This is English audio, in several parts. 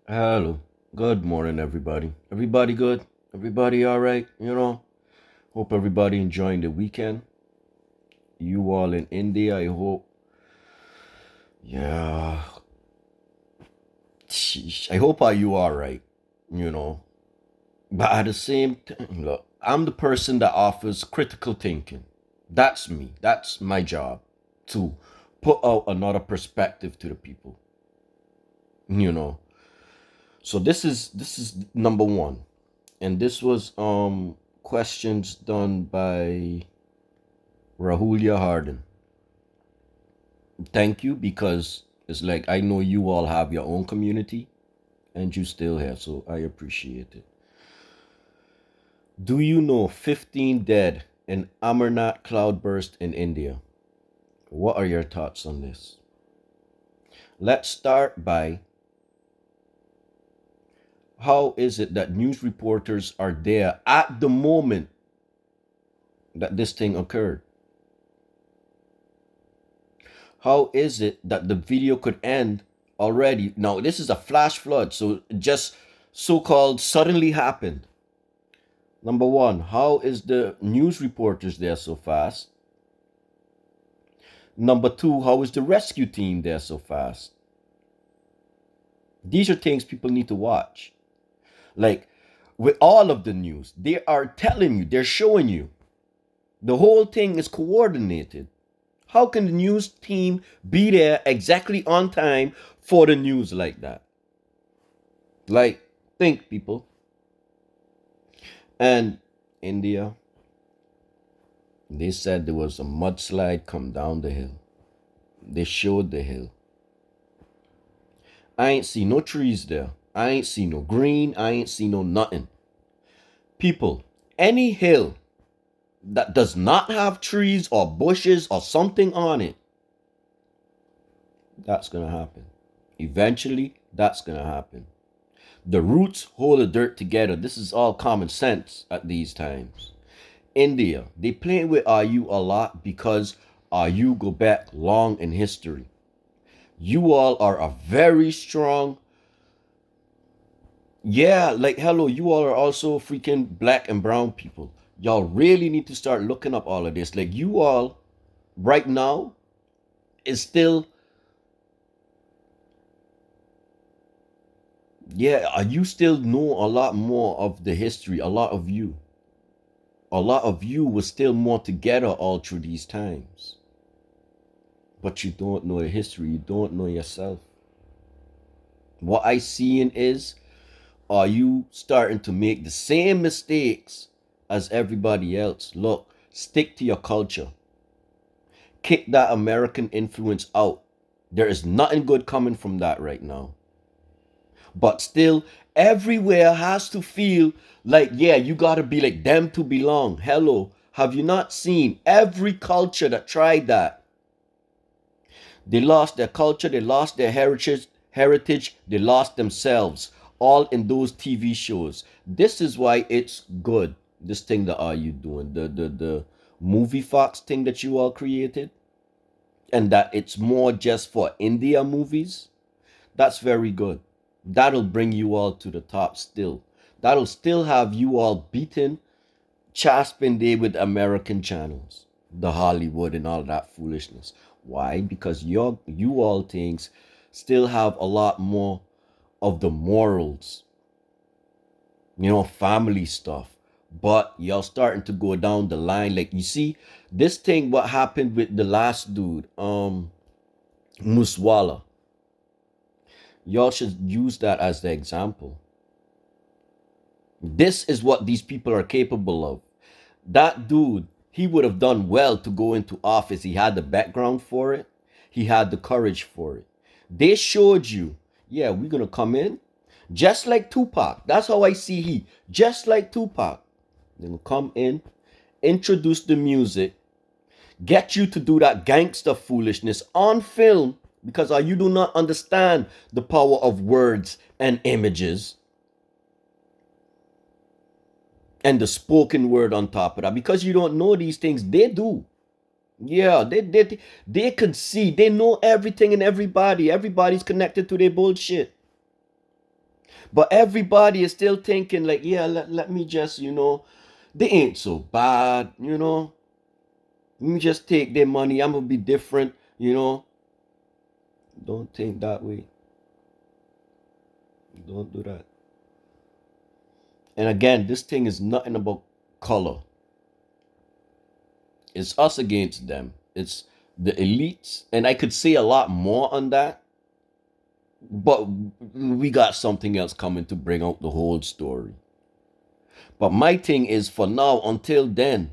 Hello. Good morning, everybody. Everybody good? Everybody all right? Hope everybody enjoying the weekend. You all in India, I hope. Yeah. Sheesh. I hope you all right. You know. But at the same time, look, I'm the person that offers critical thinking. That's me. That's my job to put out another perspective to the people. You know. So this is number one. And this was questions done by Rahulya Harden. Thank you, because it's like I know you all have your own community and you still have, so I appreciate it. Do you know 15 dead in Amarnath cloudburst in India? What are your thoughts on this? Let's start by, how is it that news reporters are there at the moment that this thing occurred? How is it that the video could end already? Now, this is a flash flood, so it just so called suddenly happened. Number one, how is the news reporters there so fast? Number two, how is the rescue team there so fast? These are things people need to watch. Like with all of the news, they are telling you, they're showing you. The whole thing is coordinated. How can the news team be there exactly on time for the news like that? Like, think, people. And India, they said there was a mudslide come down the hill. They showed the hill. I ain't see no trees there. I ain't see no green. I ain't see no nothing. People, any hill that does not have trees or bushes or something on it, that's gonna happen. Eventually, that's gonna happen. The roots hold the dirt together. This is all common sense at these times. India, they play with RU a lot because RU go back long in history. You all are a very strong, yeah, like hello, you all are also freaking black and brown people. Y'all really need to start looking up all of this. Like you all right now is still, yeah, you still know a lot more of the history. A lot of you was still more together all through these times. But you don't know the history. You don't know yourself. What I seeing is, are you starting to make the same mistakes as everybody else? Look, stick to your culture. Kick that American influence out. There is nothing good coming from that right now. But still, everywhere has to feel like, yeah, you gotta be like them to belong. Hello, have you not seen every culture that tried that? They lost their culture, they lost their heritage, they lost themselves, all in those TV shows. This is why it's good. This thing that are you doing, the movie Fox thing that you all created, and that it's more just for India movies. That's very good. That'll bring you all to the top still. That'll still have you all beaten Chaspin Day with American channels, the Hollywood and all that foolishness. Why? Because you all things still have a lot more of the morals, family stuff. But y'all starting to go down the line. Like you see, this thing what happened with the last dude, Muswala. Y'all should use that as the example. This is what these people are capable of. That dude, he would have done well to go into office. He had the background for it, he had the courage for it. They showed you, yeah, we're gonna come in just like Tupac. That's how I see he, just like Tupac. They're gonna come in, introduce the music, get you to do that gangster foolishness on film because you do not understand the power of words and images and the spoken word on top of that. Because you don't know these things, they do. Yeah, they can see, they know everything and everybody. Everybody's connected to their bullshit. But everybody is still thinking like, yeah, let me just, they ain't so bad, Let me just take their money. I'm gonna be different. Don't think that way. Don't do that. And again, this thing is nothing about color. It's us against them. It's the elites. And I could say a lot more on that, but we got something else coming to bring out the whole story. But my thing is, for now, until then,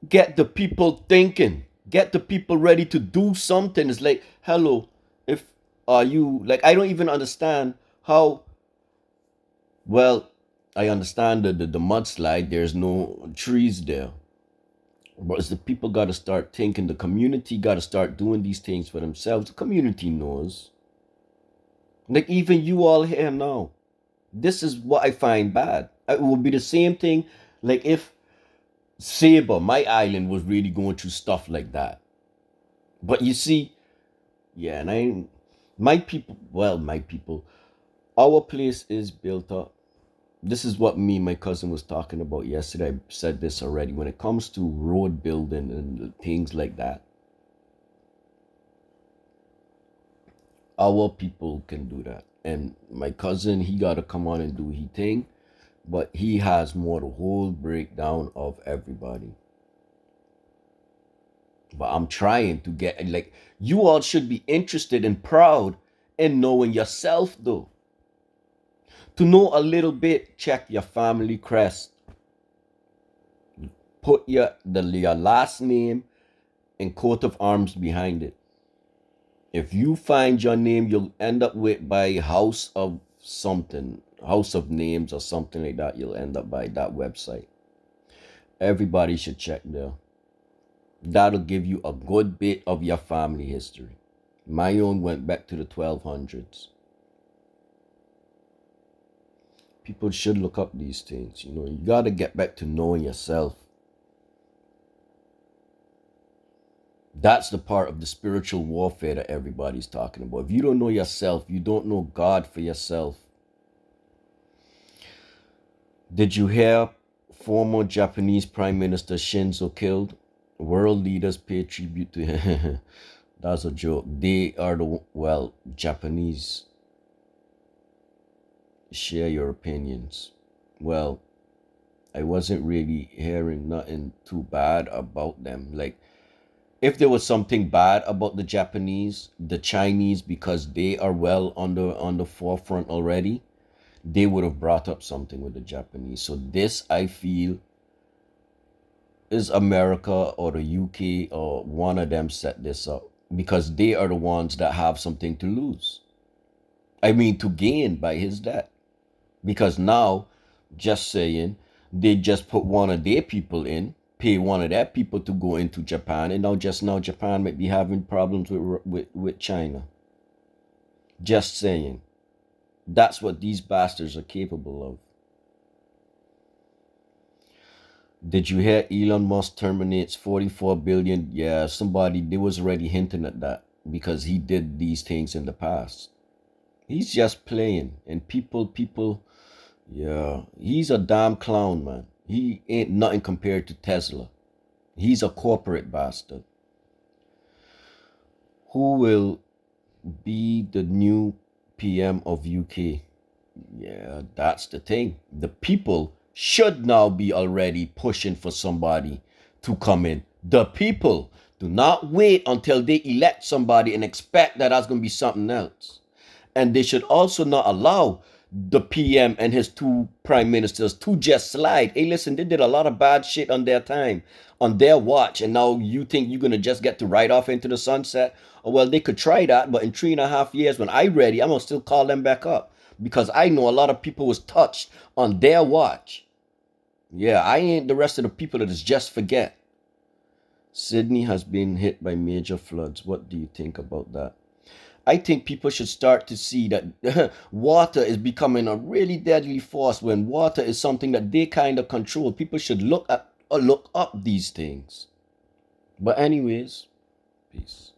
get the people thinking. Get the people ready to do something. It's like, hello, if are you like, I don't even understand how. Well, I understand the mudslide. There's no trees there, but it's the people got to start thinking. The community got to start doing these things for themselves. The community knows. Like even you all here now. This is what I find bad. It would be the same thing, like if Saber, my island, was really going through stuff like that. But you see, yeah, and my people, well, my people, our place is built up. This is what me and my cousin was talking about yesterday. I said this already. When it comes to road building and things like that, our people can do that. And my cousin, he got to come on and do his thing, but he has more the whole breakdown of everybody. But I'm trying to get, like, you all should be interested and proud in knowing yourself, though. To know a little bit, check your family crest. Put your last name and coat of arms behind it. If you find your name, you'll end up with by House of something, House of Names or something like that. You'll end up by that website. Everybody should check there. That'll give you a good bit of your family history. My own went back to the 1200s. People should look up these things. You got to get back to knowing yourself. That's the part of the spiritual warfare that everybody's talking about. If you don't know yourself, you don't know God for yourself. Did you hear former Japanese Prime Minister Shinzo killed? World leaders pay tribute to him. That's a joke. They are well, Japanese. Share your opinions. Well, I wasn't really hearing nothing too bad about them. Like, if there was something bad about the Japanese, the Chinese, because they are well on the forefront already, they would have brought up something with the Japanese. So this, I feel, is America or the UK or one of them set this up because they are the ones that have something to lose. I mean, to gain by his death. Because now, just saying, they just put one of their people in, pay one of their people to go into Japan, and now Japan might be having problems with China. Just saying. That's what these bastards are capable of. Did you hear Elon Musk terminates 44 billion? Yeah, they was already hinting at that because he did these things in the past. He's just playing, and people, yeah, he's a damn clown, man. He ain't nothing compared to Tesla. He's a corporate bastard. Who will be the new PM of UK? Yeah, that's the thing. The people should now be already pushing for somebody to come in. The people do not wait until they elect somebody and expect that that's going to be something else. And they should also not allow the PM and his two prime ministers to just slide. Hey, listen, they did a lot of bad shit on their time, on their watch, and now you think you're gonna just get to ride off into the sunset? Oh, well, they could try that, but in 3.5 years, when I'm ready, I'm gonna still call them back up because I know a lot of people was touched on their watch. Yeah, I ain't the rest of the people that is just forget. Sydney has been hit by major floods. What do you think about that? I think people should start to see that water is becoming a really deadly force when water is something that they kind of control. People should look up these things. But anyways, peace.